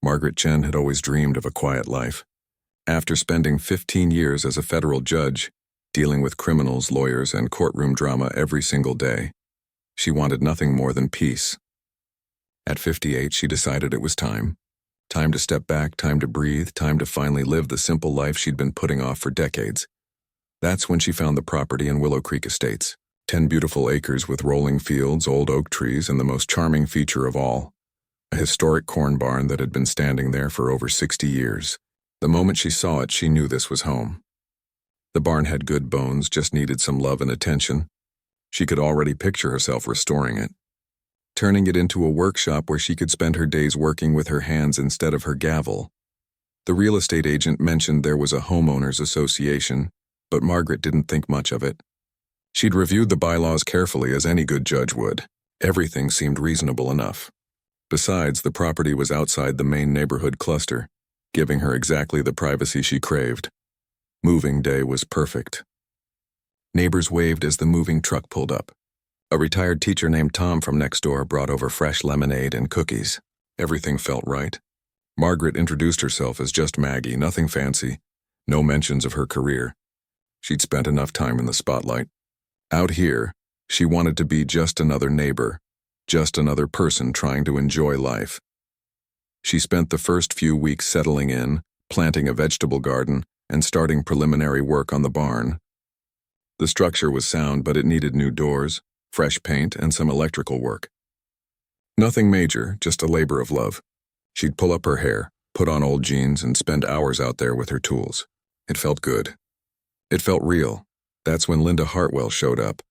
Margaret Chen had always dreamed of a quiet life. After spending 15 years as a federal judge, dealing with criminals, lawyers, and courtroom drama every single day, she wanted nothing more than peace. At 58, she decided it was time. Time to step back, time to breathe, time to finally live the simple life she'd been putting off for decades. That's when she found the property in Willow Creek Estates. 10 beautiful acres with rolling fields, old oak trees, and the most charming feature of all, a historic corn barn that had been standing there for over 60 years. The moment she saw it, she knew this was home. The barn had good bones, just needed some love and attention. She could already picture herself restoring it, turning it into a workshop where she could spend her days working with her hands instead of her gavel. The real estate agent mentioned there was a homeowners association, but Margaret didn't think much of it. She'd reviewed the bylaws carefully, as any good judge would. Everything seemed reasonable enough. Besides, the property was outside the main neighborhood cluster, giving her exactly the privacy she craved. Moving day was perfect. Neighbors waved as the moving truck pulled up. A retired teacher named Tom from next door brought over fresh lemonade and cookies. Everything felt right. Margaret introduced herself as just Maggie, nothing fancy, no mentions of her career. She'd spent enough time in the spotlight. Out here, she wanted to be just another neighbor, just another person trying to enjoy life. She spent the first few weeks settling in, planting a vegetable garden, and starting preliminary work on the barn. The structure was sound, but it needed new doors, fresh paint, and some electrical work. Nothing major, just a labor of love. She'd pull up her hair, put on old jeans, and spend hours out there with her tools. It felt good. It felt real. That's when Linda Hartwell showed up.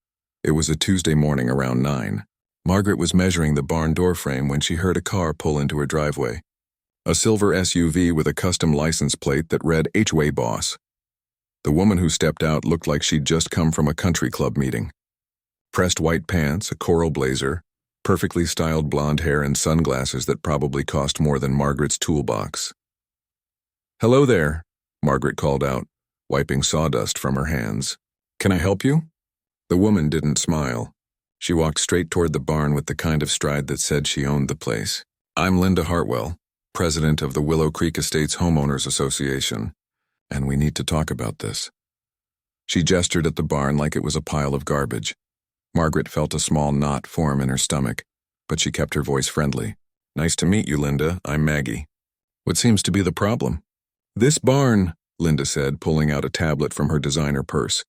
It was a Tuesday morning around 9. Margaret was measuring the barn door frame when she heard a car pull into her driveway. A silver SUV with a custom license plate that read HOA Boss. The woman who stepped out looked like she'd just come from a country club meeting. Pressed white pants, a coral blazer, perfectly styled blonde hair, and sunglasses that probably cost more than Margaret's toolbox. "Hello there," Margaret called out, wiping sawdust from her hands. "Can I help you?" The woman didn't smile. She walked straight toward the barn with the kind of stride that said she owned the place. "I'm Linda Hartwell, president of the Willow Creek Estates Homeowners Association, and we need to talk about this." She gestured at the barn like it was a pile of garbage. Margaret felt a small knot form in her stomach, but she kept her voice friendly. "Nice to meet you, Linda. I'm Maggie. What seems to be the problem?" "This barn," Linda said, pulling out a tablet from her designer purse.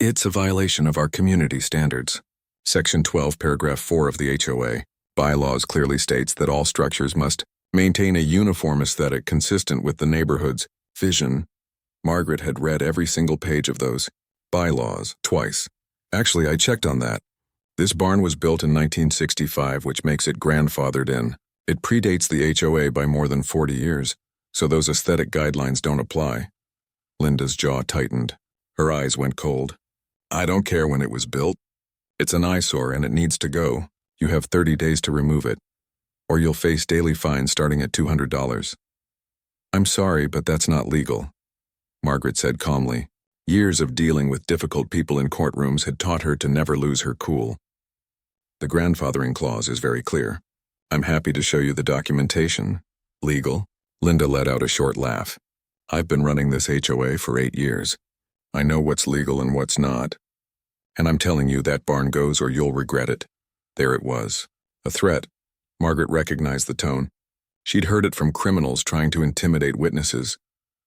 "It's a violation of our community standards. Section 12, paragraph 4 of the HOA bylaws clearly states that all structures must maintain a uniform aesthetic consistent with the neighborhood's vision." Margaret had read every single page of those bylaws twice. "Actually, I checked on that. This barn was built in 1965, which makes it grandfathered in. It predates the HOA by more than 40 years, so those aesthetic guidelines don't apply." Linda's jaw tightened. Her eyes went cold. "I don't care when it was built. It's an eyesore and it needs to go. You have 30 days to remove it, or you'll face daily fines starting at $200. "I'm sorry, but that's not legal," Margaret said calmly. Years of dealing with difficult people in courtrooms had taught her to never lose her cool. "The grandfathering clause is very clear. I'm happy to show you the documentation." "Legal?" Linda let out a short laugh. "I've been running this HOA for 8 years. I know what's legal and what's not. And I'm telling you, that barn goes or you'll regret it." There it was. A threat. Margaret recognized the tone. She'd heard it from criminals trying to intimidate witnesses,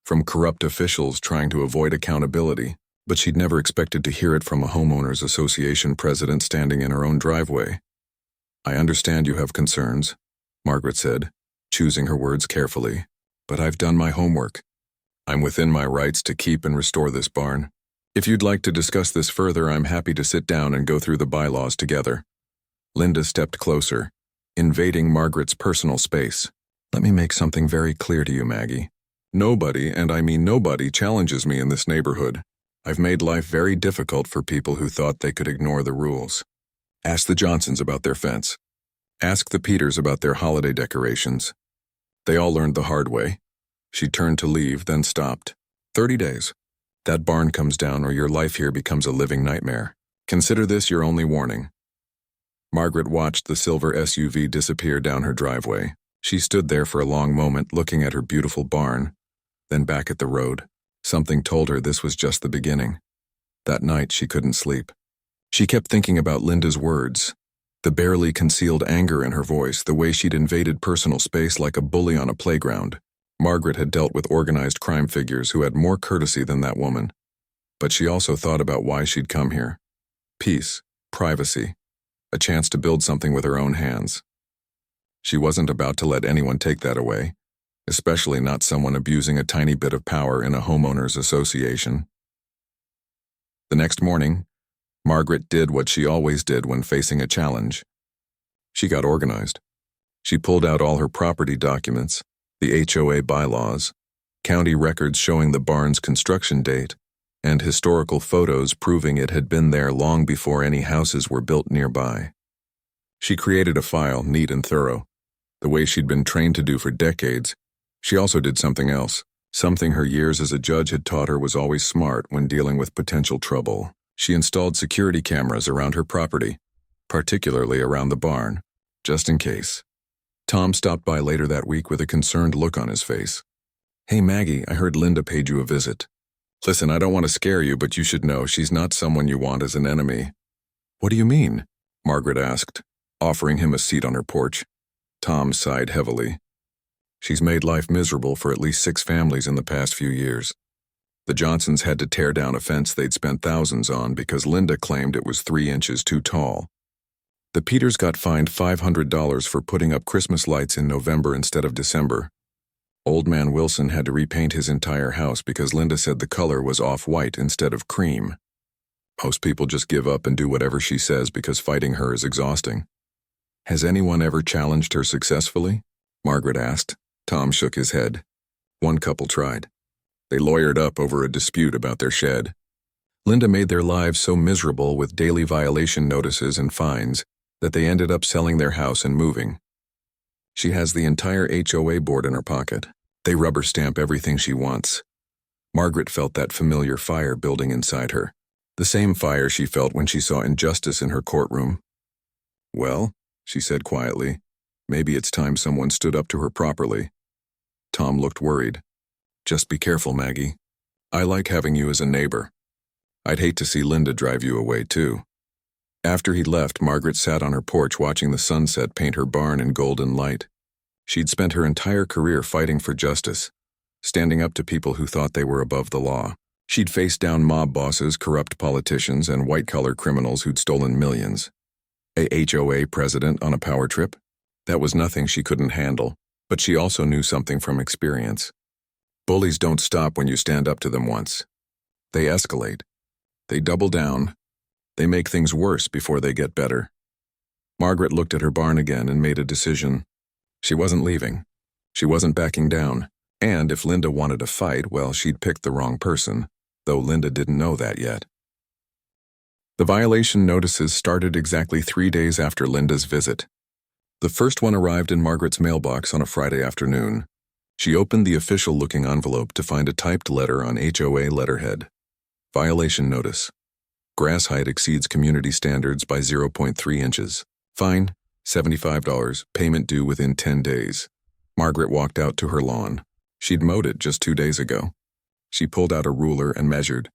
from corrupt officials trying to avoid accountability, but she'd never expected to hear it from a homeowners association president standing in her own driveway. "I understand you have concerns," Margaret said, choosing her words carefully, "but I've done my homework. I'm within my rights to keep and restore this barn. If you'd like to discuss this further, I'm happy to sit down and go through the bylaws together." Linda stepped closer, invading Margaret's personal space. "Let me make something very clear to you, Maggie. Nobody, and I mean nobody, challenges me in this neighborhood. I've made life very difficult for people who thought they could ignore the rules. Ask the Johnsons about their fence. Ask the Peters about their holiday decorations. They all learned the hard way." She turned to leave, then stopped. 30 days. That barn comes down or your life here becomes a living nightmare. Consider this your only warning." Margaret watched the silver SUV disappear down her driveway. She stood there for a long moment looking at her beautiful barn, then back at the road. Something told her this was just the beginning. That night she couldn't sleep. She kept thinking about Linda's words, the barely concealed anger in her voice, the way she'd invaded personal space like a bully on a playground. Margaret had dealt with organized crime figures who had more courtesy than that woman. But she also thought about why she'd come here. Peace, privacy, a chance to build something with her own hands. She wasn't about to let anyone take that away, especially not someone abusing a tiny bit of power in a homeowners association. The next morning, Margaret did what she always did when facing a challenge. She got organized. She pulled out all her property documents, the HOA bylaws, county records showing the barn's construction date, and historical photos proving it had been there long before any houses were built nearby. She created a file, neat and thorough, the way she'd been trained to do for decades. She also did something else, something her years as a judge had taught her was always smart when dealing with potential trouble. She installed security cameras around her property, particularly around the barn, just in case. Tom stopped by later that week with a concerned look on his face. "Hey Maggie, I heard Linda paid you a visit. Listen, I don't want to scare you, but you should know she's not someone you want as an enemy." "What do you mean?" Margaret asked, offering him a seat on her porch. Tom sighed heavily. "She's made life miserable for at least 6 families in the past few years. The Johnsons had to tear down a fence they'd spent thousands on because Linda claimed it was 3 inches too tall. The Peters got fined $500 for putting up Christmas lights in November instead of December. Old Man Wilson had to repaint his entire house because Linda said the color was off-white instead of cream. Most people just give up and do whatever she says because fighting her is exhausting." "Has anyone ever challenged her successfully?" Margaret asked. Tom shook his head. "One couple tried. They lawyered up over a dispute about their shed. Linda made their lives so miserable with daily violation notices and fines that they ended up selling their house and moving. She has the entire HOA board in her pocket. They rubber stamp everything she wants." Margaret felt that familiar fire building inside her, the same fire she felt when she saw injustice in her courtroom. "Well," she said quietly, "maybe it's time someone stood up to her properly." Tom looked worried. "Just be careful, Maggie. I like having you as a neighbor. I'd hate to see Linda drive you away, too." After he'd left, Margaret sat on her porch watching the sunset paint her barn in golden light. She'd spent her entire career fighting for justice, standing up to people who thought they were above the law. She'd faced down mob bosses, corrupt politicians, and white-collar criminals who'd stolen millions. A HOA president on a power trip? That was nothing she couldn't handle, but she also knew something from experience. Bullies don't stop when you stand up to them once. They escalate. They double down. They make things worse before they get better. Margaret looked at her barn again and made a decision. She wasn't leaving. She wasn't backing down. And if Linda wanted a fight, well, she'd picked the wrong person, though Linda didn't know that yet. The violation notices started exactly 3 days after Linda's visit. The first one arrived in Margaret's mailbox on a Friday afternoon. She opened the official-looking envelope to find a typed letter on HOA letterhead. Violation notice. Grass height exceeds community standards by 0.3 inches. Fine, $75, payment due within 10 days. Margaret walked out to her lawn. She'd mowed it just 2 days ago. She pulled out a ruler and measured.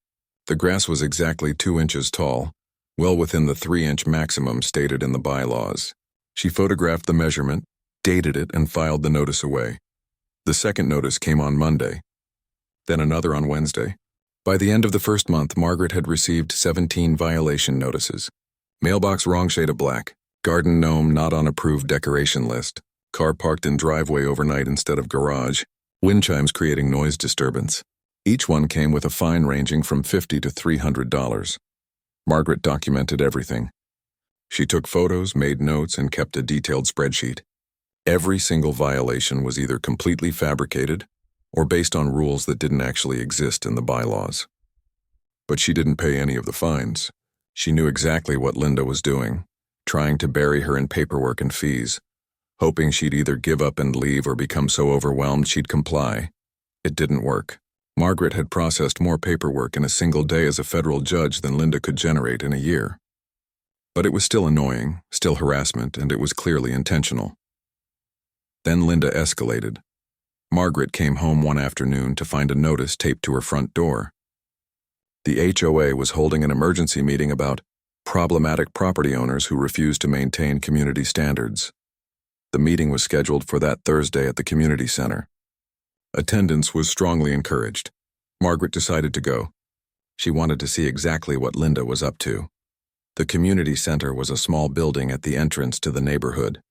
The grass was exactly 2 inches tall, well within the 3-inch maximum stated in the bylaws. She photographed the measurement, dated it, and filed the notice away. The second notice came on Monday, then another on Wednesday. By the end of the first month, Margaret had received 17 violation notices. Mailbox wrong shade of black, garden gnome not on approved decoration list, car parked in driveway overnight instead of garage, wind chimes creating noise disturbance. Each one came with a fine ranging from $50 to $300. Margaret documented everything. She took photos, made notes, and kept a detailed spreadsheet. Every single violation was either completely fabricated or based on rules that didn't actually exist in the bylaws. But she didn't pay any of the fines. She knew exactly what Linda was doing, trying to bury her in paperwork and fees, hoping she'd either give up and leave or become so overwhelmed she'd comply. It didn't work. Margaret had processed more paperwork in a single day as a federal judge than Linda could generate in a year. But it was still annoying, still harassment, and it was clearly intentional. Then Linda escalated. Margaret came home one afternoon to find a notice taped to her front door. The HOA was holding an emergency meeting about problematic property owners who refuse to maintain community standards. The meeting was scheduled for that Thursday at the community center. Attendance was strongly encouraged. Margaret decided to go. She wanted to see exactly what Linda was up to. The community center was a small building at the entrance to the neighborhood.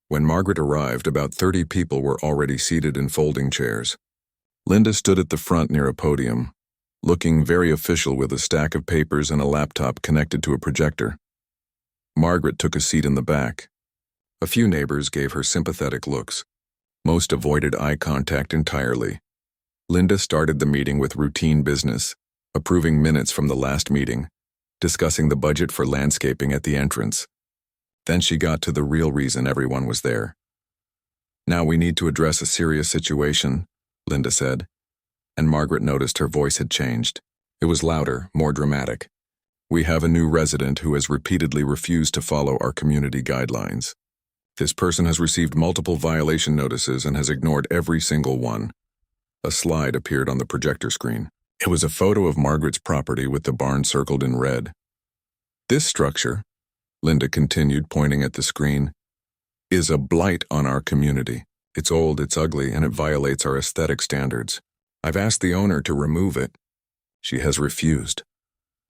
When Margaret arrived, about 30 people were already seated in folding chairs. Linda stood at the front near a podium, looking very official with a stack of papers and a laptop connected to a projector. Margaret took a seat in the back. A few neighbors gave her sympathetic looks. Most avoided eye contact entirely. Linda started the meeting with routine business, approving minutes from the last meeting, discussing the budget for landscaping at the entrance. Then she got to the real reason everyone was there. "Now we need to address a serious situation," Linda said, and Margaret noticed her voice had changed. It was louder, more dramatic. "We have a new resident who has repeatedly refused to follow our community guidelines. This person has received multiple violation notices and has ignored every single one." A slide appeared on the projector screen. It was a photo of Margaret's property with the barn circled in red. "This structure," Linda continued, pointing at the screen, "is a blight on our community. It's old, it's ugly, and it violates our aesthetic standards. I've asked the owner to remove it. She has refused."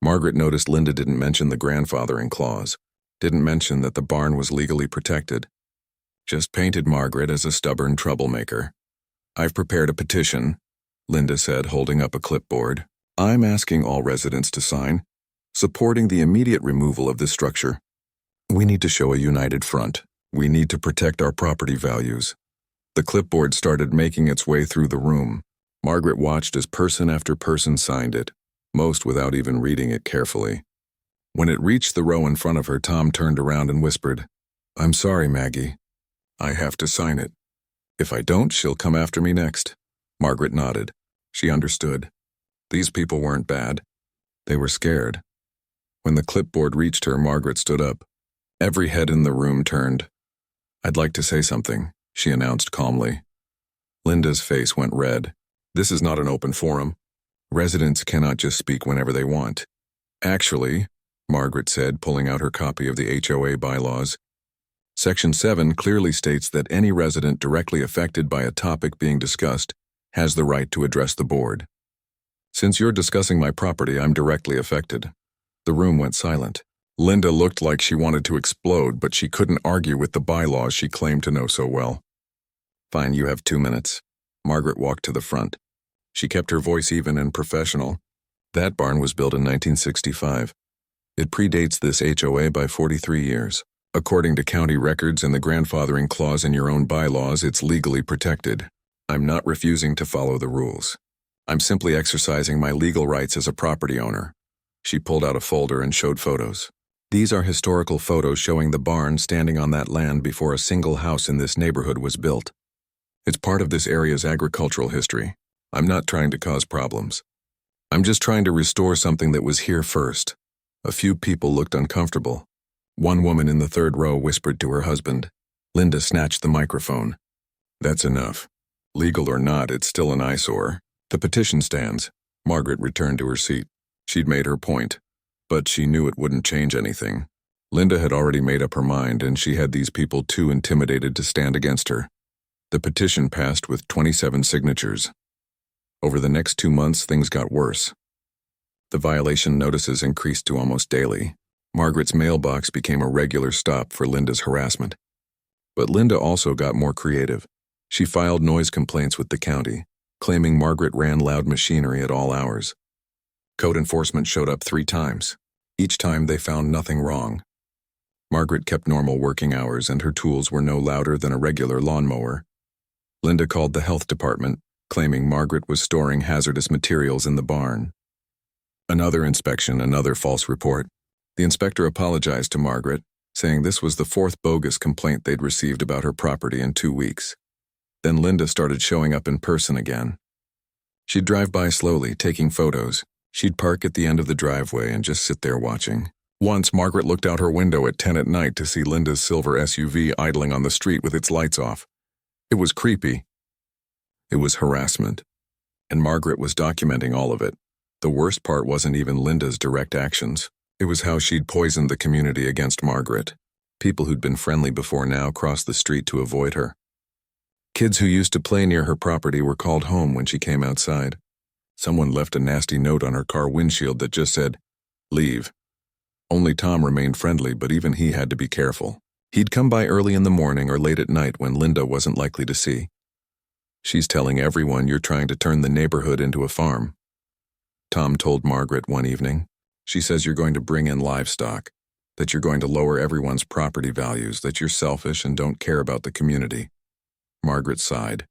Margaret noticed Linda didn't mention the grandfathering clause, didn't mention that the barn was legally protected. Just painted Margaret as a stubborn troublemaker. "I've prepared a petition," Linda said, holding up a clipboard. "I'm asking all residents to sign, supporting the immediate removal of this structure. We need to show a united front. We need to protect our property values." The clipboard started making its way through the room. Margaret watched as person after person signed it, most without even reading it carefully. When it reached the row in front of her, Tom turned around and whispered, "I'm sorry, Maggie. I have to sign it. If I don't, she'll come after me next." Margaret nodded. She understood. These people weren't bad. They were scared. When the clipboard reached her, Margaret stood up. Every head in the room turned. "I'd like to say something," she announced calmly. Linda's face went red. "This is not an open forum. Residents cannot just speak whenever they want." "Actually," Margaret said, pulling out her copy of the HOA bylaws, "Section 7 clearly states that any resident directly affected by a topic being discussed has the right to address the board. Since you're discussing my property, I'm directly affected." The room went silent. Linda looked like she wanted to explode, but she couldn't argue with the bylaws she claimed to know so well. "Fine, you have 2 minutes." Margaret walked to the front. She kept her voice even and professional. "That barn was built in 1965. It predates this HOA by 43 years. According to county records and the grandfathering clause in your own bylaws, it's legally protected. I'm not refusing to follow the rules. I'm simply exercising my legal rights as a property owner." She pulled out a folder and showed photos. "These are historical photos showing the barn standing on that land before a single house in this neighborhood was built. It's part of this area's agricultural history. I'm not trying to cause problems. I'm just trying to restore something that was here first." A few people looked uncomfortable. One woman in the third row whispered to her husband. Linda snatched the microphone. "That's enough. Legal or not, it's still an eyesore. The petition stands." Margaret returned to her seat. She'd made her point, but she knew it wouldn't change anything. Linda had already made up her mind, and she had these people too intimidated to stand against her. The petition passed with 27 signatures. Over the next 2 months, things got worse. The violation notices increased to almost daily. Margaret's mailbox became a regular stop for Linda's harassment. But Linda also got more creative. She filed noise complaints with the county, claiming Margaret ran loud machinery at all hours. Code enforcement showed up 3 times. Each time they found nothing wrong. Margaret kept normal working hours, and her tools were no louder than a regular lawnmower. Linda called the health department, claiming Margaret was storing hazardous materials in the barn. Another inspection, another false report. The inspector apologized to Margaret, saying this was the 4th bogus complaint they'd received about her property in 2 weeks. Then Linda started showing up in person again. She'd drive by slowly, taking photos. She'd park at the end of the driveway and just sit there watching. Once, Margaret looked out her window at 10 at night to see Linda's silver SUV idling on the street with its lights off. It was creepy. It was harassment. And Margaret was documenting all of it. The worst part wasn't even Linda's direct actions. It was how she'd poisoned the community against Margaret. People who'd been friendly before now crossed the street to avoid her. Kids who used to play near her property were called home when she came outside. Someone left a nasty note on her car windshield that just said, "Leave." Only Tom remained friendly, but even he had to be careful. He'd come by early in the morning or late at night when Linda wasn't likely to see. "She's telling everyone you're trying to turn the neighborhood into a farm," Tom told Margaret one evening. "She says you're going to bring in livestock, that you're going to lower everyone's property values, that you're selfish and don't care about the community." Margaret sighed.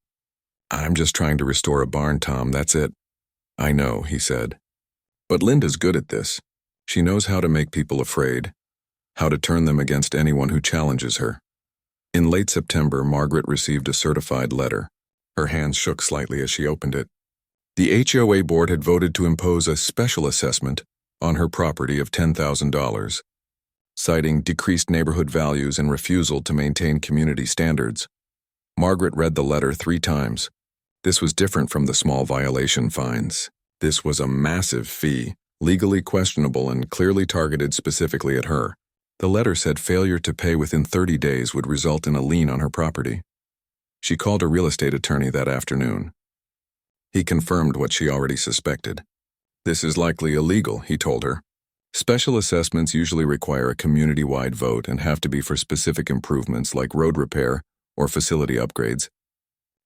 "I'm just trying to restore a barn, Tom, that's it." "I know," he said. "But Linda's good at this. She knows how to make people afraid, how to turn them against anyone who challenges her." In late September, Margaret received a certified letter. Her hands shook slightly as she opened it. The HOA board had voted to impose a special assessment on her property of $10,000, citing decreased neighborhood values and refusal to maintain community standards. Margaret read the letter 3 times. This was different from the small violation fines. This was a massive fee, legally questionable and clearly targeted specifically at her. The letter said failure to pay within 30 days would result in a lien on her property. She called a real estate attorney that afternoon. He confirmed what she already suspected. "This is likely illegal," he told her. "Special assessments usually require a community-wide vote and have to be for specific improvements like road repair or facility upgrades.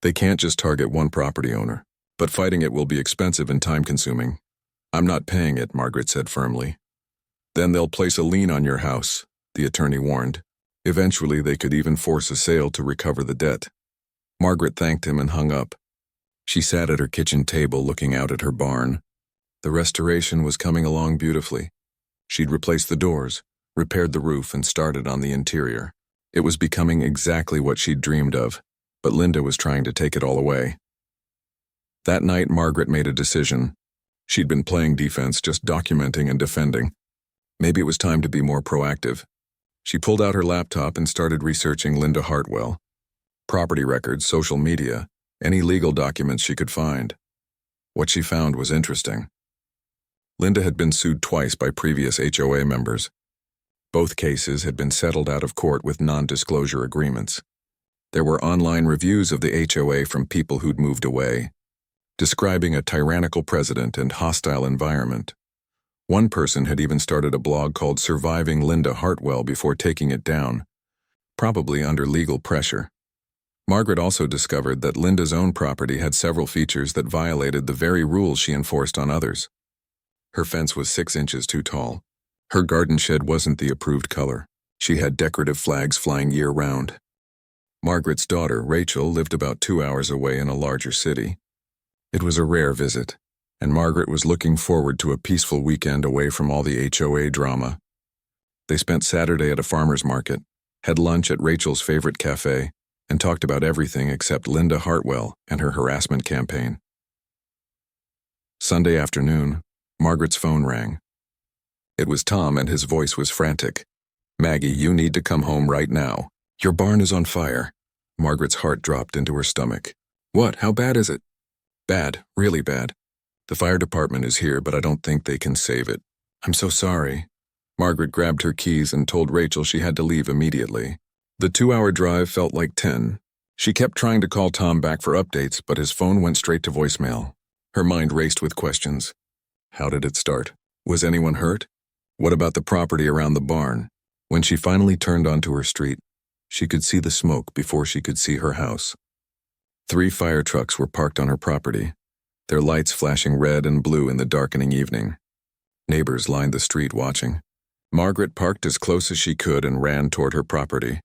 They can't just target one property owner, but fighting it will be expensive and time-consuming." "I'm not paying it," Margaret said firmly. "Then they'll place a lien on your house," the attorney warned. "Eventually, they could even force a sale to recover the debt." Margaret thanked him and hung up. She sat at her kitchen table looking out at her barn. The restoration was coming along beautifully. She'd replaced the doors, repaired the roof, and started on the interior. It was becoming exactly what she'd dreamed of, but Linda was trying to take it all away. That night, Margaret made a decision. She'd been playing defense, just documenting and defending. Maybe it was time to be more proactive. She pulled out her laptop and started researching Linda Hartwell. Property records, social media, any legal documents she could find. What she found was interesting. Linda had been sued twice by previous HOA members. Both cases had been settled out of court with non-disclosure agreements. There were online reviews of the HOA from people who'd moved away, describing a tyrannical president and hostile environment. One person had even started a blog called Surviving Linda Hartwell before taking it down, probably under legal pressure. Margaret also discovered that Linda's own property had several features that violated the very rules she enforced on others. Her fence was 6 inches too tall. Her garden shed wasn't the approved color. She had decorative flags flying year-round. Margaret's daughter, Rachel, lived about 2 hours away in a larger city. It was a rare visit, and Margaret was looking forward to a peaceful weekend away from all the HOA drama. They spent Saturday at a farmer's market, had lunch at Rachel's favorite cafe, and talked about everything except Linda Hartwell and her harassment campaign. Sunday afternoon, Margaret's phone rang. It was Tom, and his voice was frantic. "Maggie, you need to come home right now. Your barn is on fire." Margaret's heart dropped into her stomach. "What? How bad is it?" "Bad, really bad. The fire department is here, but I don't think they can save it." "I'm so sorry." Margaret grabbed her keys and told Rachel she had to leave immediately. The 2-hour drive felt like 10. She kept trying to call Tom back for updates, but his phone went straight to voicemail. Her mind raced with questions. How did it start? Was anyone hurt? What about the property around the barn? When she finally turned onto her street, she could see the smoke before she could see her house. 3 fire trucks were parked on her property, their lights flashing red and blue in the darkening evening. Neighbors lined the street watching. Margaret parked as close as she could and ran toward her property.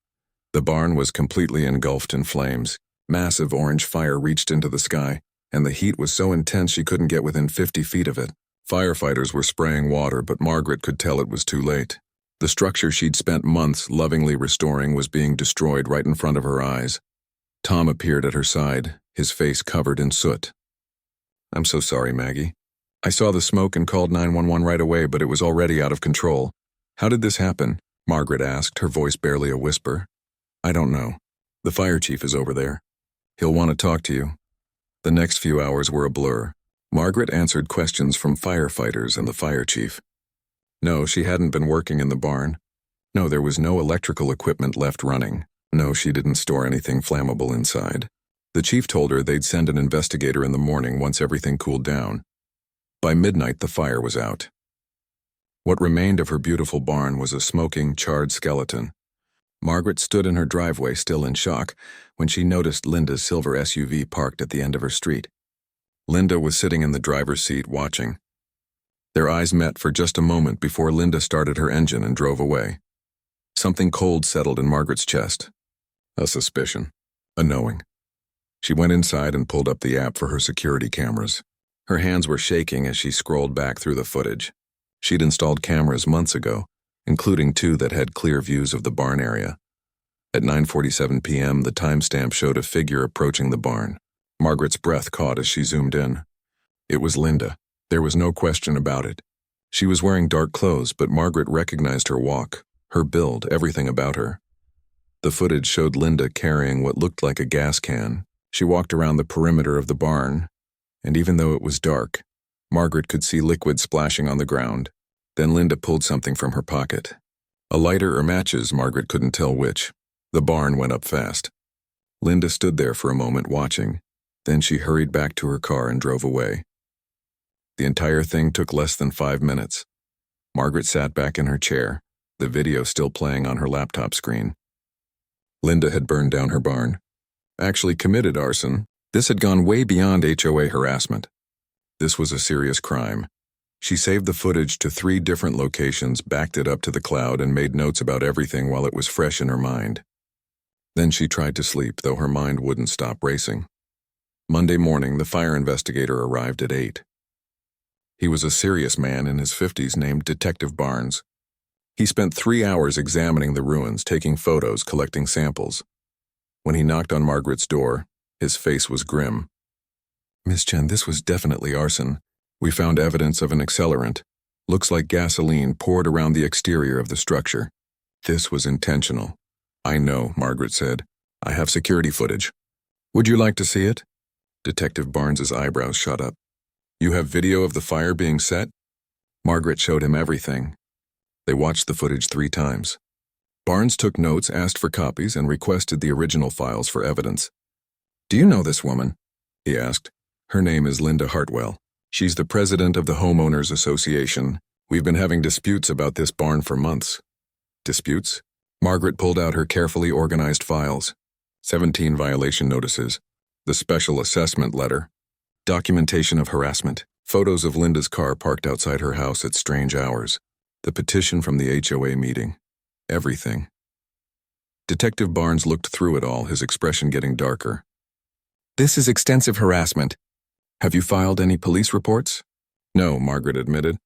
The barn was completely engulfed in flames. Massive orange fire reached into the sky, and the heat was so intense she couldn't get within 50 feet of it. Firefighters were spraying water, but Margaret could tell it was too late. The structure she'd spent months lovingly restoring was being destroyed right in front of her eyes. Tom appeared at her side, his face covered in soot. "I'm so sorry, Maggie. I saw the smoke and called 911 right away, but it was already out of control." "How did this happen?" Margaret asked, her voice barely a whisper. "I don't know. The fire chief is over there. He'll want to talk to you. The next few hours were a blur. Margaret answered questions from firefighters and the fire chief. No, she hadn't been working in the barn. No, there was no electrical equipment left running. No, she didn't store anything flammable inside. The chief told her they'd send an investigator in the morning once everything cooled down. By midnight, the fire was out. What remained of her beautiful barn was a smoking, charred skeleton. Margaret stood in her driveway, still in shock, when she noticed Linda's silver SUV parked at the end of her street. Linda was sitting in the driver's seat, watching. Their eyes met for just a moment before Linda started her engine and drove away. Something cold settled in Margaret's chest. A suspicion. A knowing. She went inside and pulled up the app for her security cameras. Her hands were shaking as she scrolled back through the footage. She'd installed cameras months ago, including 2 that had clear views of the barn area. At 9:47 p.m., the timestamp showed a figure approaching the barn. Margaret's breath caught as she zoomed in. It was Linda. There was no question about it. She was wearing dark clothes, but Margaret recognized her walk, her build, everything about her. The footage showed Linda carrying what looked like a gas can. She walked around the perimeter of the barn, and even though it was dark, Margaret could see liquid splashing on the ground. Then Linda pulled something from her pocket. A lighter or matches, Margaret couldn't tell which. The barn went up fast. Linda stood there for a moment watching. Then she hurried back to her car and drove away. The entire thing took less than 5 minutes. Margaret sat back in her chair, the video still playing on her laptop screen. Linda had burned down her barn. Actually committed arson. This had gone way beyond HOA harassment. This was a serious crime. She saved the footage to 3 different locations, backed it up to the cloud, and made notes about everything while it was fresh in her mind. Then she tried to sleep, though her mind wouldn't stop racing. Monday morning, the fire investigator arrived at 8. He was a serious man in his 50s named Detective Barnes. He spent 3 hours examining the ruins, taking photos, collecting samples. When he knocked on Margaret's door, his face was grim. "Miss Chen, this was definitely arson. We found evidence of an accelerant. Looks like gasoline poured around the exterior of the structure. This was intentional." "I know," Margaret said. "I have security footage. Would you like to see it?" Detective Barnes's eyebrows shot up. "You have video of the fire being set?" Margaret showed him everything. They watched the footage 3 times. Barnes took notes, asked for copies, and requested the original files for evidence. "Do you know this woman?" he asked. "Her name is Linda Hartwell. She's the president of the Homeowners Association. We've been having disputes about this barn for months." "Disputes?" Margaret pulled out her carefully organized files. 17 violation notices, the special assessment letter, documentation of harassment, photos of Linda's car parked outside her house at strange hours, the petition from the HOA meeting. Everything. Detective Barnes looked through it all, his expression getting darker. "This is extensive harassment. Have you filed any police reports?" "No," Margaret admitted.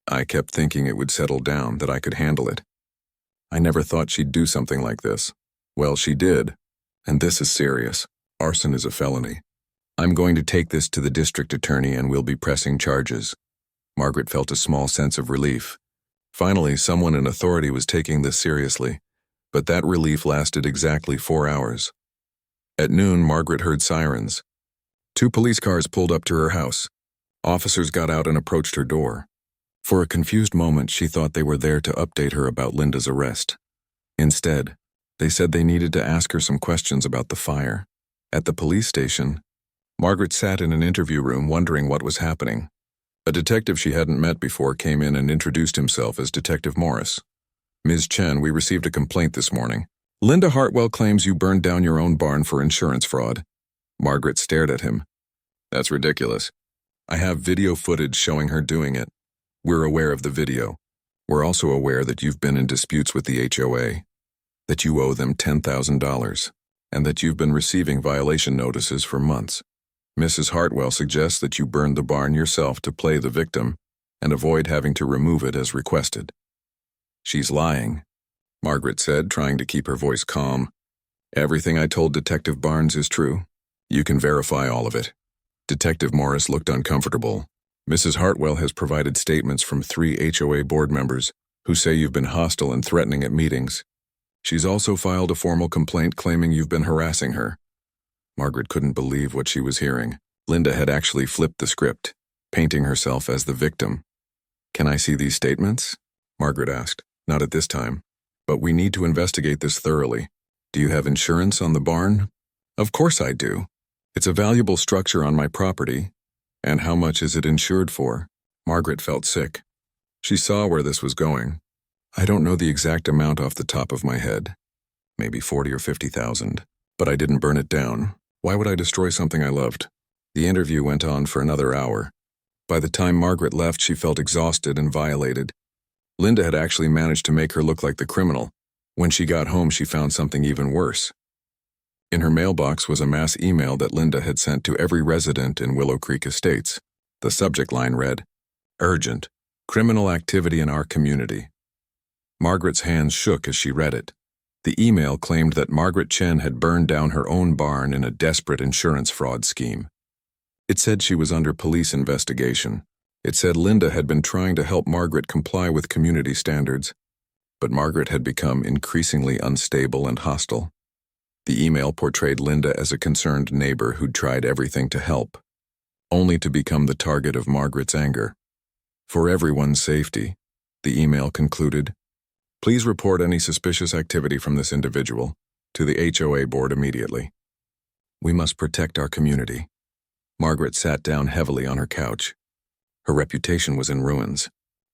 "I kept thinking it would settle down, that I could handle it. I never thought she'd do something like this. Well, she did. And this is serious. Arson is a felony. I'm going to take this to the district attorney and we'll be pressing charges." Margaret felt a small sense of relief. Finally, someone in authority was taking this seriously. But that relief lasted exactly 4 hours. At noon, Margaret heard sirens. 2 police cars pulled up to her house. Officers got out and approached her door. For a confused moment, she thought they were there to update her about Linda's arrest. Instead, they said they needed to ask her some questions about the fire. At the police station, Margaret sat in an interview room wondering what was happening. A detective she hadn't met before came in and introduced himself as Detective Morris. "Ms. Chen, we received a complaint this morning. Linda Hartwell claims you burned down your own barn for insurance fraud." Margaret stared at him. "That's ridiculous. I have video footage showing her doing it. We're aware of the video. We're also aware that you've been in disputes with the HOA, that you owe them $10,000, and that you've been receiving violation notices for months. Mrs. Hartwell suggests that you burned the barn yourself to play the victim and avoid having to remove it as requested." "She's lying," Margaret said, trying to keep her voice calm. "Everything I told Detective Barnes is true. You can verify all of it." Detective Morris looked uncomfortable. "Mrs. Hartwell has provided statements from 3 HOA board members who say you've been hostile and threatening at meetings. She's also filed a formal complaint claiming you've been harassing her." Margaret couldn't believe what she was hearing. Linda had actually flipped the script, painting herself as the victim. "Can I see these statements?" Margaret asked. "Not at this time. But we need to investigate this thoroughly. Do you have insurance on the barn?" "Of course I do. It's a valuable structure on my property. And how much is it insured for?" Margaret felt sick. She saw where this was going. "I don't know the exact amount off the top of my head. Maybe 40 or 50,000. But I didn't burn it down. Why would I destroy something I loved?" The interview went on for another hour. By the time Margaret left, she felt exhausted and violated. Linda had actually managed to make her look like the criminal. When she got home, she found something even worse. In her mailbox was a mass email that Linda had sent to every resident in Willow Creek Estates. The subject line read, "Urgent. Criminal activity in our community." Margaret's hands shook as she read it. The email claimed that Margaret Chen had burned down her own barn in a desperate insurance fraud scheme. It said she was under police investigation. It said Linda had been trying to help Margaret comply with community standards, but Margaret had become increasingly unstable and hostile. The email portrayed Linda as a concerned neighbor who'd tried everything to help, only to become the target of Margaret's anger. "For everyone's safety," the email concluded, "please report any suspicious activity from this individual to the HOA board immediately. We must protect our community." Margaret sat down heavily on her couch. Her reputation was in ruins.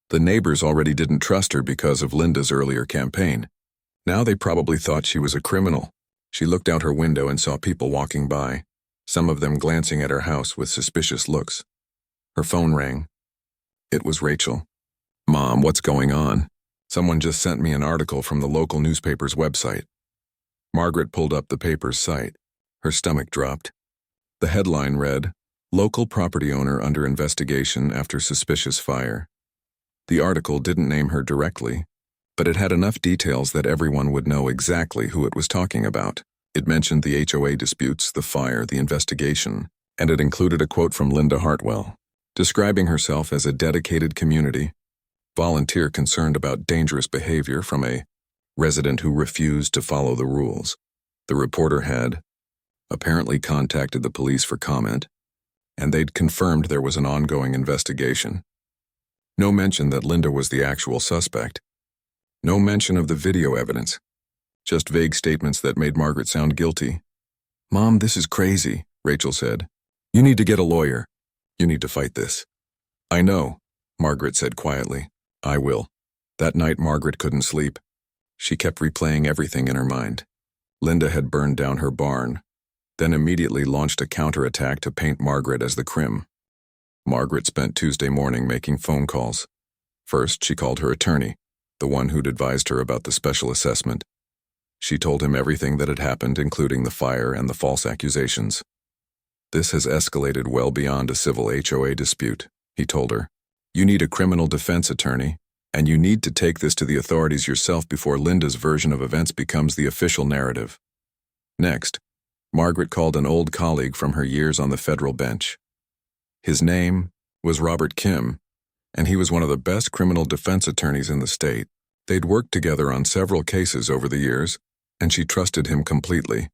The neighbors already didn't trust her because of Linda's earlier campaign. Now they probably thought she was a criminal. She looked out her window and saw people walking by, some of them glancing at her house with suspicious looks. Her phone rang. It was Rachel. "Mom, what's going on? Someone just sent me an article from the local newspaper's website." Margaret pulled up the paper's site. Her stomach dropped. The headline read, "Local property owner under investigation after suspicious fire." The article didn't name her directly, but it had enough details that everyone would know exactly who it was talking about. It mentioned the HOA disputes, the fire, the investigation, and it included a quote from Linda Hartwell, describing herself as a dedicated community volunteer concerned about dangerous behavior from a resident who refused to follow the rules. The reporter had apparently contacted the police for comment, and they'd confirmed there was an ongoing investigation. No mention that Linda was the actual suspect. No mention of the video evidence. Just vague statements that made Margaret sound guilty. "Mom, this is crazy," Rachel said. "You need to get a lawyer. You need to fight this." "I know," Margaret said quietly. "I will." That night, Margaret couldn't sleep. She kept replaying everything in her mind. Linda had burned down her barn, then immediately launched a counterattack to paint Margaret as the crim. Margaret spent Tuesday morning making phone calls. First, she called her attorney, the one who'd advised her about the special assessment. She told him everything that had happened, including the fire and the false accusations. "This has escalated well beyond a civil HOA dispute," he told her. "You need a criminal defense attorney, and you need to take this to the authorities yourself before Linda's version of events becomes the official narrative." Next, Margaret called an old colleague from her years on the federal bench. His name was Robert Kim, and he was one of the best criminal defense attorneys in the state. They'd worked together on several cases over the years, and she trusted him completely.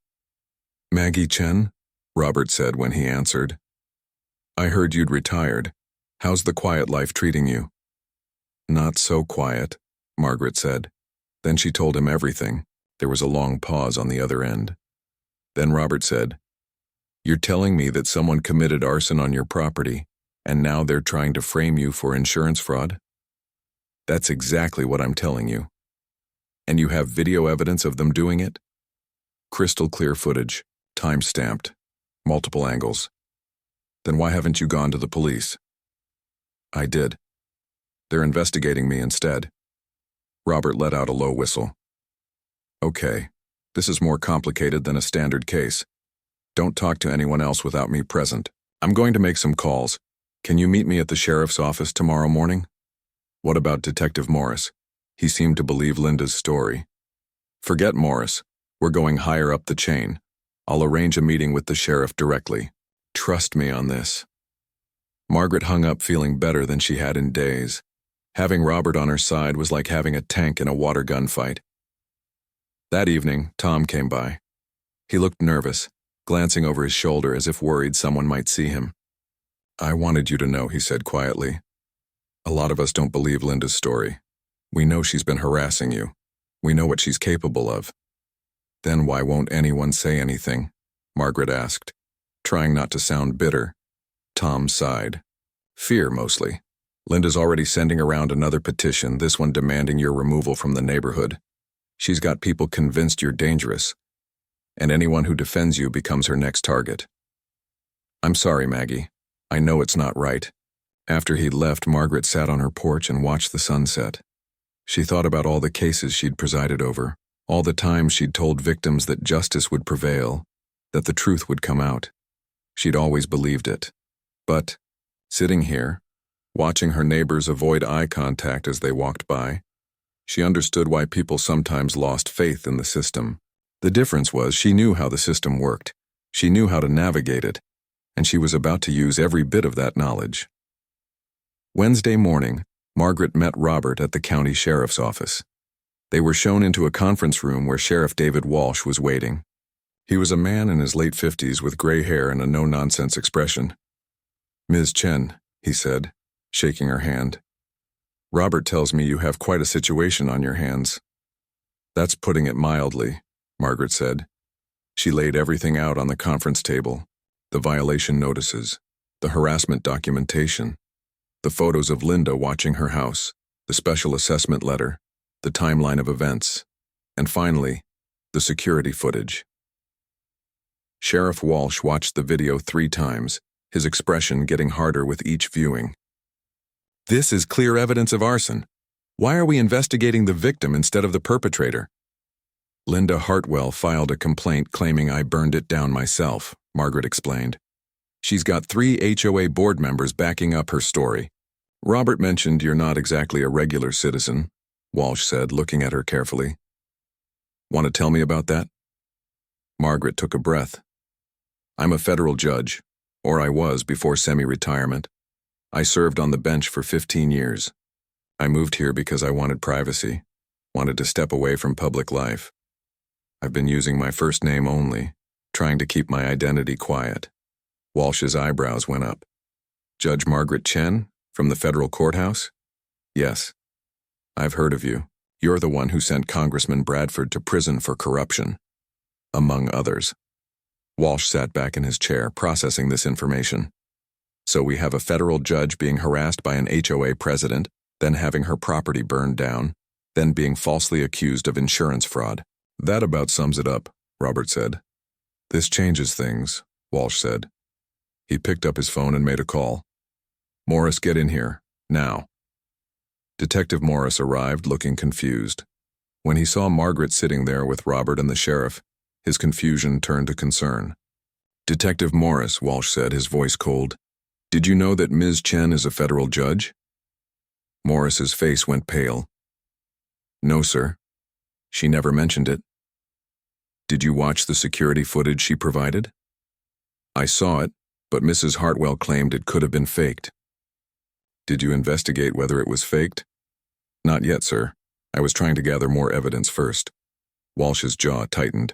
"Maggie Chen?" Robert said when he answered. "I heard you'd retired. How's the quiet life treating you?" "Not so quiet," Margaret said. Then she told him everything. There was a long pause on the other end. Then Robert said, "You're telling me that someone committed arson on your property, and now they're trying to frame you for insurance fraud?" "That's exactly what I'm telling you." "And you have video evidence of them doing it?" "Crystal clear footage, time-stamped, multiple angles." "Then why haven't you gone to the police?" "I did. They're investigating me instead." Robert let out a low whistle. "Okay, this is more complicated than a standard case. Don't talk to anyone else without me present. I'm going to make some calls. Can you meet me at the sheriff's office tomorrow morning?" "What about Detective Morris?" He seemed to believe Linda's story. "Forget Morris. We're going higher up the chain. I'll arrange a meeting with the sheriff directly. Trust me on this." Margaret hung up feeling better than she had in days. Having Robert on her side was like having a tank in a water gun fight. That evening, Tom came by. He looked nervous, glancing over his shoulder as if worried someone might see him. "I wanted you to know," he said quietly. "A lot of us don't believe Linda's story. We know she's been harassing you. We know what she's capable of." "Then why won't anyone say anything?" Margaret asked, trying not to sound bitter. Tom sighed. "Fear, mostly. Linda's already sending around another petition, this one demanding your removal from the neighborhood. She's got people convinced you're dangerous, and anyone who defends you becomes her next target." "I'm sorry, Maggie. I know it's not right." After he'd left, Margaret sat on her porch and watched the sunset. She thought about all the cases she'd presided over, all the times she'd told victims that justice would prevail, that the truth would come out. She'd always believed it. But, sitting here, watching her neighbors avoid eye contact as they walked by, she understood why people sometimes lost faith in the system. The difference was she knew how the system worked. She knew how to navigate it, and she was about to use every bit of that knowledge. Wednesday morning, Margaret met Robert at the county sheriff's office. They were shown into a conference room where Sheriff David Walsh was waiting. He was a man in his late 50s with gray hair and a no-nonsense expression. "Ms. Chen," he said, shaking her hand. "Robert tells me you have quite a situation on your hands." "That's putting it mildly," Margaret said. She laid everything out on the conference table: the violation notices, the harassment documentation, the photos of Linda watching her house, the special assessment letter, the timeline of events, and finally, the security footage. Sheriff Walsh watched the video 3 times, his expression getting harder with each viewing. "This is clear evidence of arson. Why are we investigating the victim instead of the perpetrator?" "Linda Hartwell filed a complaint claiming I burned it down myself," Margaret explained. "She's got 3 HOA board members backing up her story." "Robert mentioned you're not exactly a regular citizen," Walsh said, looking at her carefully. "Want to tell me about that?" Margaret took a breath. "I'm a federal judge, or I was before semi-retirement. I served on the bench for 15 years. I moved here because I wanted privacy, wanted to step away from public life. I've been using my first name only, trying to keep my identity quiet." Walsh's eyebrows went up. "Judge Margaret Chen, from the federal courthouse?" "Yes. I've heard of you. You're the one who sent Congressman Bradford to prison for corruption, among others." Walsh sat back in his chair, processing this information. "So we have a federal judge being harassed by an HOA president, then having her property burned down, then being falsely accused of insurance fraud." "That about sums it up," Robert said. "This changes things," Walsh said. He picked up his phone and made a call. "Morris, get in here, now." Detective Morris arrived, looking confused. When he saw Margaret sitting there with Robert and the sheriff, his confusion turned to concern. "Detective Morris," Walsh said, his voice cold, "did you know that Ms. Chen is a federal judge?" Morris's face went pale. "No, sir. She never mentioned it." "Did you watch the security footage she provided?" "I saw it, but Mrs. Hartwell claimed it could have been faked." "Did you investigate whether it was faked?" "Not yet, sir. I was trying to gather more evidence first." Walsh's jaw tightened.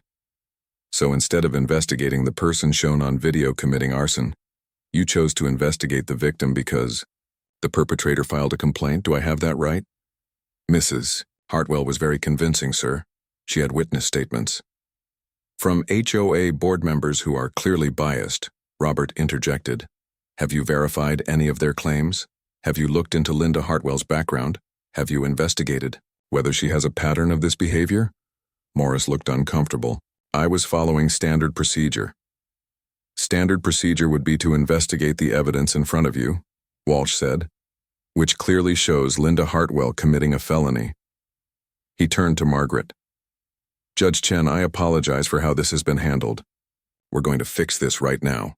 "So instead of investigating the person shown on video committing arson, you chose to investigate the victim because the perpetrator filed a complaint? Do I have that right?" "Mrs. Hartwell was very convincing, sir. She had witness statements." "From HOA board members who are clearly biased," Robert interjected. "Have you verified any of their claims? Have you looked into Linda Hartwell's background? Have you investigated whether she has a pattern of this behavior?" Morris looked uncomfortable. "I was following standard procedure." "Standard procedure would be to investigate the evidence in front of you," Walsh said, "which clearly shows Linda Hartwell committing a felony." He turned to Margaret. "Judge Chen, I apologize for how this has been handled. We're going to fix this right now."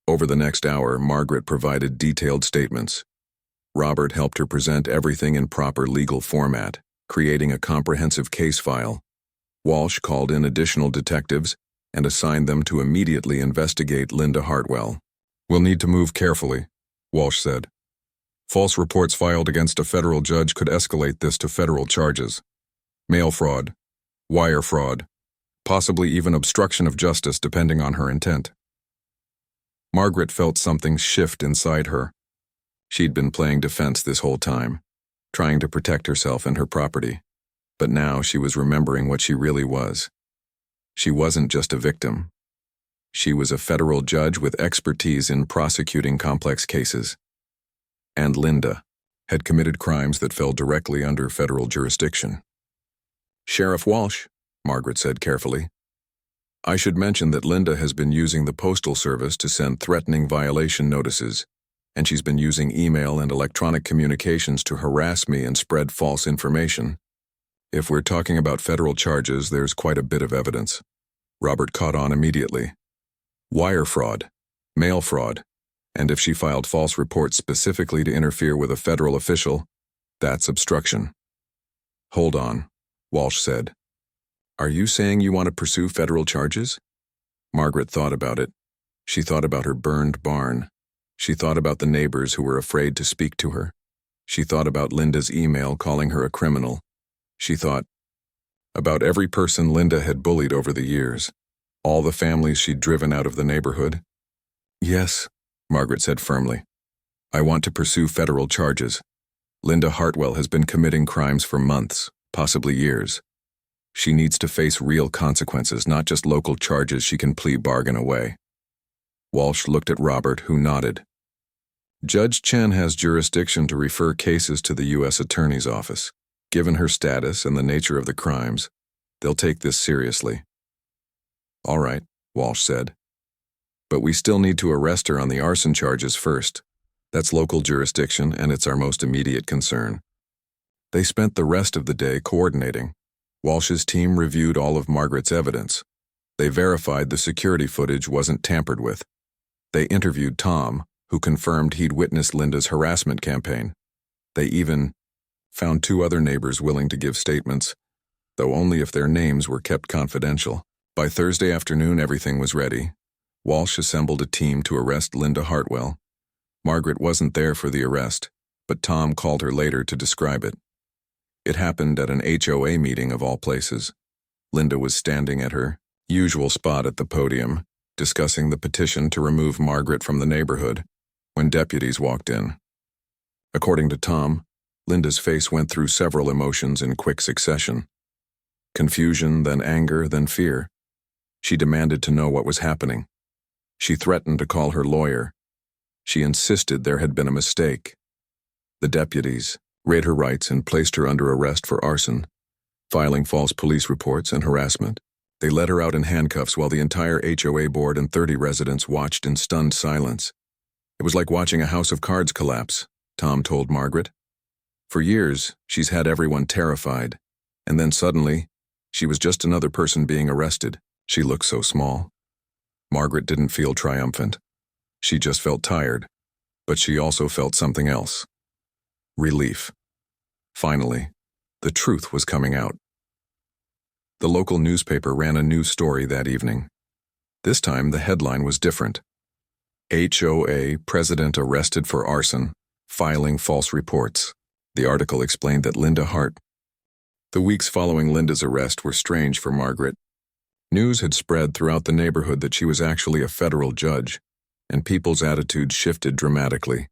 Over the next hour, Margaret provided detailed statements. Robert helped her present everything in proper legal format, creating a comprehensive case file. Walsh called in additional detectives and assigned them to immediately investigate Linda Hartwell. "We'll need to move carefully," Walsh said. "False reports filed against a federal judge could escalate this to federal charges. Mail fraud, wire fraud, possibly even obstruction of justice depending on her intent. Margaret felt something shift inside her. She'd been playing defense this whole time, trying to protect herself and her property, but now she was remembering what she really was. She wasn't just a victim. She was a federal judge with expertise in prosecuting complex cases. And Linda had committed crimes that fell directly under federal jurisdiction. "Sheriff Walsh," Margaret said carefully, "I should mention that Linda has been using the Postal Service to send threatening violation notices, and she's been using email and electronic communications to harass me and spread false information. If we're talking about federal charges, there's quite a bit of evidence." Robert caught on immediately. Wire fraud, mail fraud, and if she filed false reports specifically to interfere with a federal official, that's obstruction. "Hold on," Walsh said. "Are you saying you want to pursue federal charges?" Margaret thought about it. She thought about her burned barn. She thought about the neighbors who were afraid to speak to her. She thought about Linda's email calling her a criminal. She thought about every person Linda had bullied over the years, all the families she'd driven out of the neighborhood. "Yes," Margaret said firmly. "I want to pursue federal charges. Linda Hartwell has been committing crimes for months, possibly years. She needs to face real consequences, not just local charges she can plea bargain away." Walsh looked at Robert, who nodded. "Judge Chen has jurisdiction to refer cases to the U.S. Attorney's Office. Given her status and the nature of the crimes, they'll take this seriously." "All right," Walsh said. "But we still need to arrest her on the arson charges first. That's local jurisdiction, and it's our most immediate concern." They spent the rest of the day coordinating. Walsh's team reviewed all of Margaret's evidence. They verified the security footage wasn't tampered with. They interviewed Tom, who confirmed he'd witnessed Linda's harassment campaign. They even found 2 other neighbors willing to give statements, though only if their names were kept confidential. By Thursday afternoon, everything was ready. Walsh assembled a team to arrest Linda Hartwell. Margaret wasn't there for the arrest, but Tom called her later to describe it. It happened at an HOA meeting of all places. Linda was standing at her usual spot at the podium, discussing the petition to remove Margaret from the neighborhood, when deputies walked in. According to Tom, Linda's face went through several emotions in quick succession. Confusion, then anger, then fear. She demanded to know what was happening. She threatened to call her lawyer. She insisted there had been a mistake. The deputies read her rights and placed her under arrest for arson, filing false police reports, and harassment. They let her out in handcuffs while the entire HOA board and 30 residents watched in stunned silence. "It was like watching a house of cards collapse," Tom told Margaret. "For years, she's had everyone terrified, and then suddenly, she was just another person being arrested. She looked so small." Margaret didn't feel triumphant. She just felt tired, but she also felt something else. Relief. Finally, the truth was coming out. The local newspaper ran a news story that evening. This time, the headline was different. "HOA President Arrested for Arson, Filing False Reports." The article explained that Linda Hart. The weeks following Linda's arrest were strange for Margaret. News had spread throughout the neighborhood that she was actually a federal judge, and people's attitudes shifted dramatically.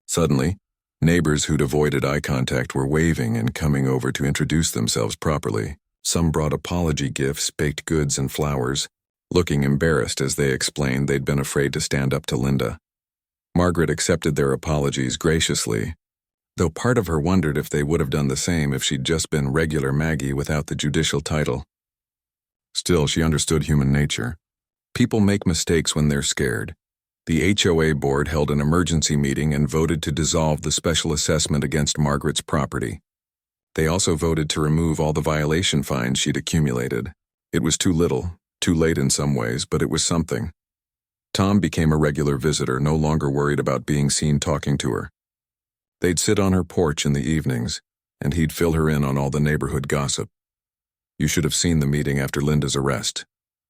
Suddenly, neighbors who'd avoided eye contact were waving and coming over to introduce themselves properly. Some brought apology gifts, baked goods, and flowers, looking embarrassed as they explained they'd been afraid to stand up to Linda. Margaret accepted their apologies graciously, though part of her wondered if they would have done the same if she'd just been regular Maggie without the judicial title. Still, she understood human nature. People make mistakes when they're scared. The HOA board held an emergency meeting and voted to dissolve the special assessment against Margaret's property. They also voted to remove all the violation fines she'd accumulated. It was too little, too late in some ways, but it was something. Tom became a regular visitor, no longer worried about being seen talking to her. They'd sit on her porch in the evenings, and he'd fill her in on all the neighborhood gossip. "You should have seen the meeting after Linda's arrest,"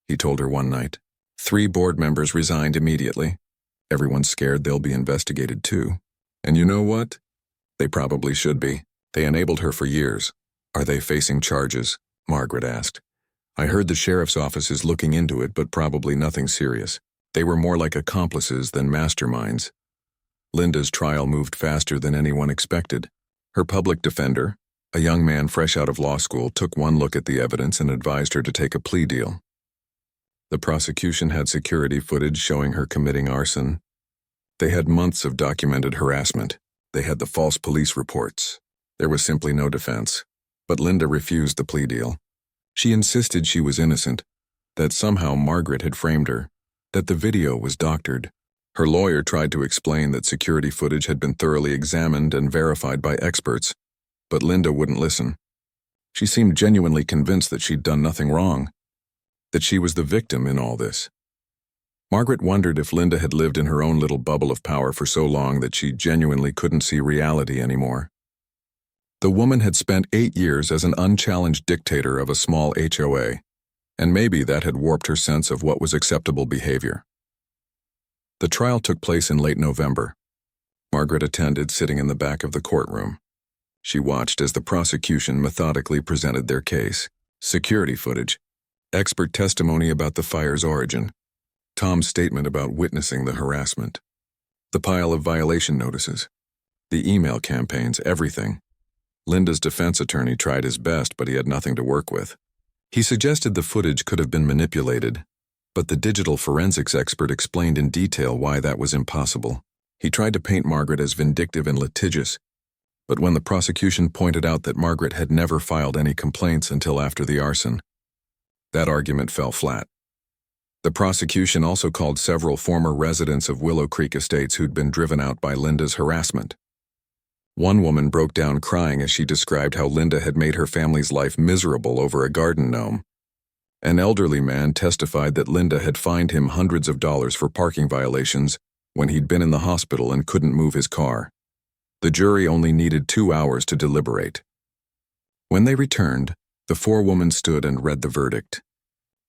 he told her one night. 3 board members resigned immediately. Everyone's scared they'll be investigated too. And you know what? They probably should be. They enabled her for years. "Are they facing charges?" Margaret asked. I heard the sheriff's office is looking into it, but probably nothing serious. They were more like accomplices than masterminds. Linda's trial moved faster than anyone expected. Her public defender, a young man fresh out of law school, took one look at the evidence and advised her to take a plea deal. The prosecution had security footage showing her committing arson. They had months of documented harassment. They had the false police reports. There was simply no defense. But Linda refused the plea deal. She insisted she was innocent, that somehow Margaret had framed her, that the video was doctored. Her lawyer tried to explain that security footage had been thoroughly examined and verified by experts, but Linda wouldn't listen. She seemed genuinely convinced that she'd done nothing wrong, that she was the victim in all this. Margaret wondered if Linda had lived in her own little bubble of power for so long that she genuinely couldn't see reality anymore. The woman had spent 8 years as an unchallenged dictator of a small HOA, and maybe that had warped her sense of what was acceptable behavior. The trial took place in late November. Margaret attended, sitting in the back of the courtroom. She watched as the prosecution methodically presented their case: security footage, expert testimony about the fire's origin, Tom's statement about witnessing the harassment, the pile of violation notices, the email campaigns, everything. Linda's defense attorney tried his best, but he had nothing to work with. He suggested the footage could have been manipulated, but the digital forensics expert explained in detail why that was impossible. He tried to paint Margaret as vindictive and litigious, but when the prosecution pointed out that Margaret had never filed any complaints until after the arson, that argument fell flat. The prosecution also called several former residents of Willow Creek Estates who'd been driven out by Linda's harassment. One woman broke down crying as she described how Linda had made her family's life miserable over a garden gnome. An elderly man testified that Linda had fined him hundreds of dollars for parking violations when he'd been in the hospital and couldn't move his car. The jury only needed 2 hours to deliberate. When they returned, the 4 women stood and read the verdict.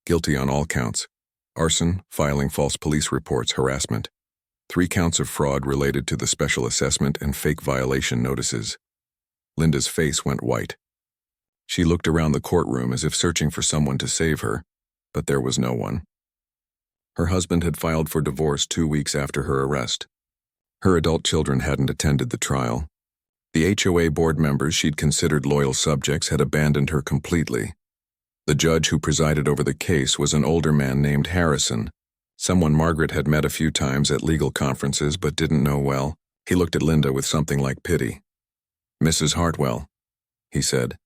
Guilty on all counts: arson, filing false police reports, harassment. 3 counts of fraud related to the special assessment and fake violation notices. Linda's face went white. She looked around the courtroom as if searching for someone to save her, but there was no one. Her husband had filed for divorce 2 weeks after her arrest. Her adult children hadn't attended the trial. The HOA board members she'd considered loyal subjects had abandoned her completely. The judge who presided over the case was an older man named Harrison, someone Margaret had met a few times at legal conferences but didn't know well. He looked at Linda with something like pity. "Mrs. Hartwell," he said,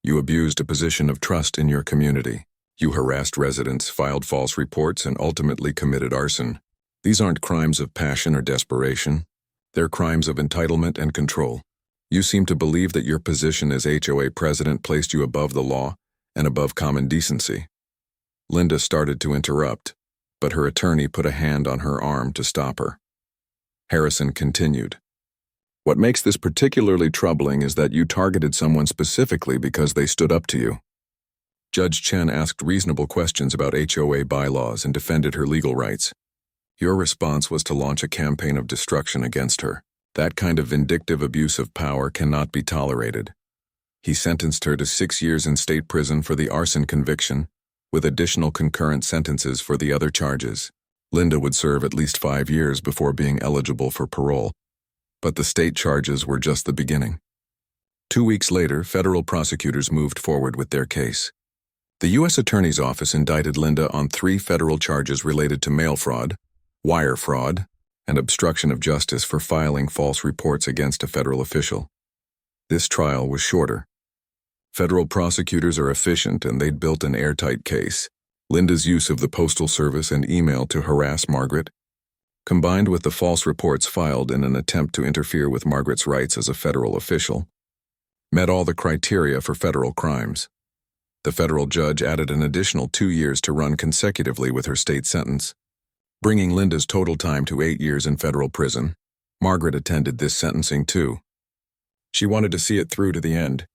"you abused a position of trust in your community. You harassed residents, filed false reports, and ultimately committed arson. These aren't crimes of passion or desperation. They're crimes of entitlement and control. You seem to believe that your position as HOA president placed you above the law and above common decency." Linda started to interrupt, but her attorney put a hand on her arm to stop her. Harrison continued, "What makes this particularly troubling is that you targeted someone specifically because they stood up to you." Judge Chen asked reasonable questions about HOA bylaws and defended her legal rights. Your response was to launch a campaign of destruction against her. That kind of vindictive abuse of power cannot be tolerated. He sentenced her to 6 years in state prison for the arson conviction, with additional concurrent sentences for the other charges. Linda would serve at least 5 years before being eligible for parole, but the state charges were just the beginning. 2 weeks later, federal prosecutors moved forward with their case. The U.S. Attorney's Office indicted Linda on 3 federal charges related to mail fraud, wire fraud, and obstruction of justice for filing false reports against a federal official. This trial was shorter. Federal prosecutors are efficient, and they'd built an airtight case. Linda's use of the Postal Service and email to harass Margaret, combined with the false reports filed in an attempt to interfere with Margaret's rights as a federal official, met all the criteria for federal crimes. The federal judge added an additional 2 years to run consecutively with her state sentence, bringing Linda's total time to 8 years in federal prison. Margaret attended this sentencing too. She wanted to see it through to the end.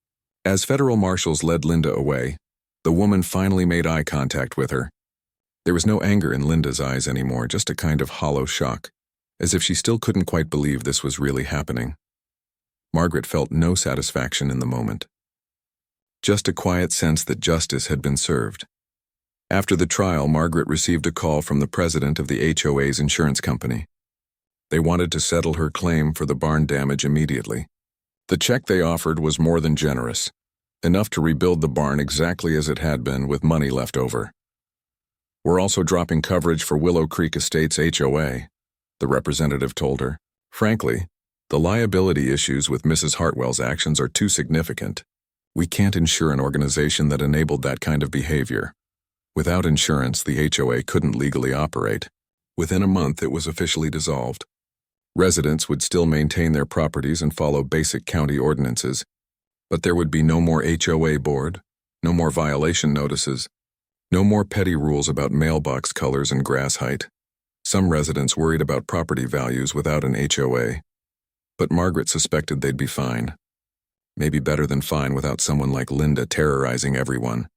As federal marshals led Linda away, the woman finally made eye contact with her. There was no anger in Linda's eyes anymore, just a kind of hollow shock, as if she still couldn't quite believe this was really happening. Margaret felt no satisfaction in the moment. Just a quiet sense that justice had been served. After the trial, Margaret received a call from the president of the HOA's insurance company. They wanted to settle her claim for the barn damage immediately. The check they offered was more than generous, enough to rebuild the barn exactly as it had been with money left over. "We're also dropping coverage for Willow Creek Estates HOA," the representative told her. "Frankly, the liability issues with Mrs. Hartwell's actions are too significant. We can't insure an organization that enabled that kind of behavior." Without insurance, the HOA couldn't legally operate. Within a month, it was officially dissolved. Residents would still maintain their properties and follow basic county ordinances, but there would be no more HOA board, no more violation notices, no more petty rules about mailbox colors and grass height. Some residents worried about property values without an HOA, but Margaret suspected they'd be fine. Maybe better than fine without someone like Linda terrorizing everyone.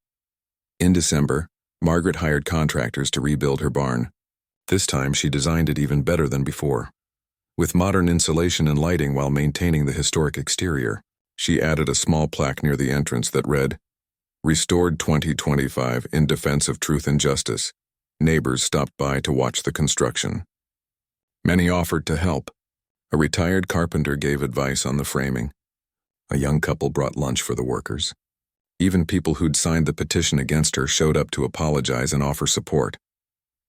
In December, Margaret hired contractors to rebuild her barn. This time, she designed it even better than before. With modern insulation and lighting while maintaining the historic exterior, she added a small plaque near the entrance that read, "Restored 2025 in defense of truth and justice." Neighbors stopped by to watch the construction. Many offered to help. A retired carpenter gave advice on the framing. A young couple brought lunch for the workers. Even people who'd signed the petition against her showed up to apologize and offer support.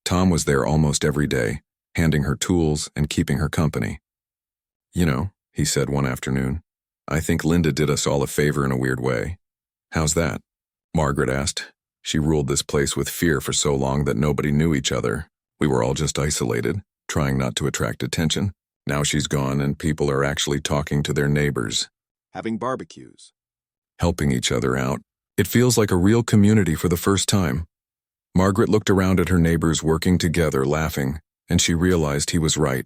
Tom was there almost every day, handing her tools and keeping her company. "You know," he said one afternoon, "I think Linda did us all a favor in a weird way." "How's that?" Margaret asked. "She ruled this place with fear for so long that nobody knew each other. We were all just isolated, trying not to attract attention. Now she's gone and people are actually talking to their neighbors, Having barbecues. helping each other out. It feels like a real community for the first time." Margaret looked around at her neighbors working together, laughing, and she realized he was right.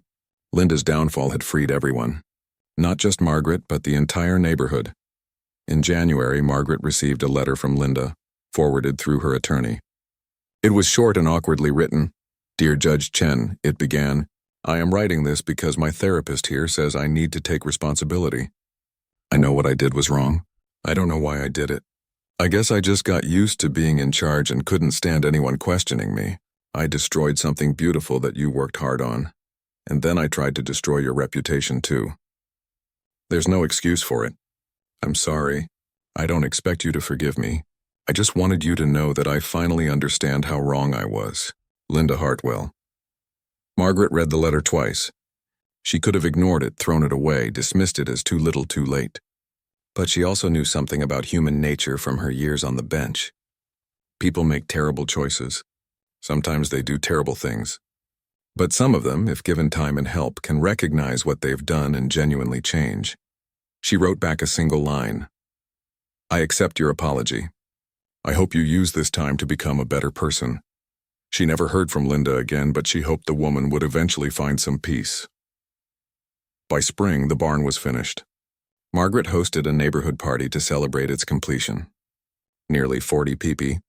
Linda's downfall had freed everyone. Not just Margaret, but the entire neighborhood. In January, Margaret received a letter from Linda, forwarded through her attorney. It was short and awkwardly written. "Dear Judge Chen," it began, "I am writing this because my therapist here says I need to take responsibility. I know what I did was wrong. I don't know why I did it. I guess I just got used to being in charge and couldn't stand anyone questioning me. I destroyed something beautiful that you worked hard on. And then I tried to destroy your reputation too. There's no excuse for it. I'm sorry. I don't expect you to forgive me. I just wanted you to know that I finally understand how wrong I was. Linda Hartwell." Margaret read the letter twice. She could have ignored it, thrown it away, dismissed it as too little too late. But she also knew something about human nature from her years on the bench. People make terrible choices. Sometimes they do terrible things. But some of them, if given time and help, can recognize what they've done and genuinely change. She wrote back a single line. "I accept your apology. I hope you use this time to become a better person." She never heard from Linda again, but she hoped the woman would eventually find some peace. By spring, the barn was finished. Margaret hosted a neighborhood party to celebrate its completion. Nearly 40 people,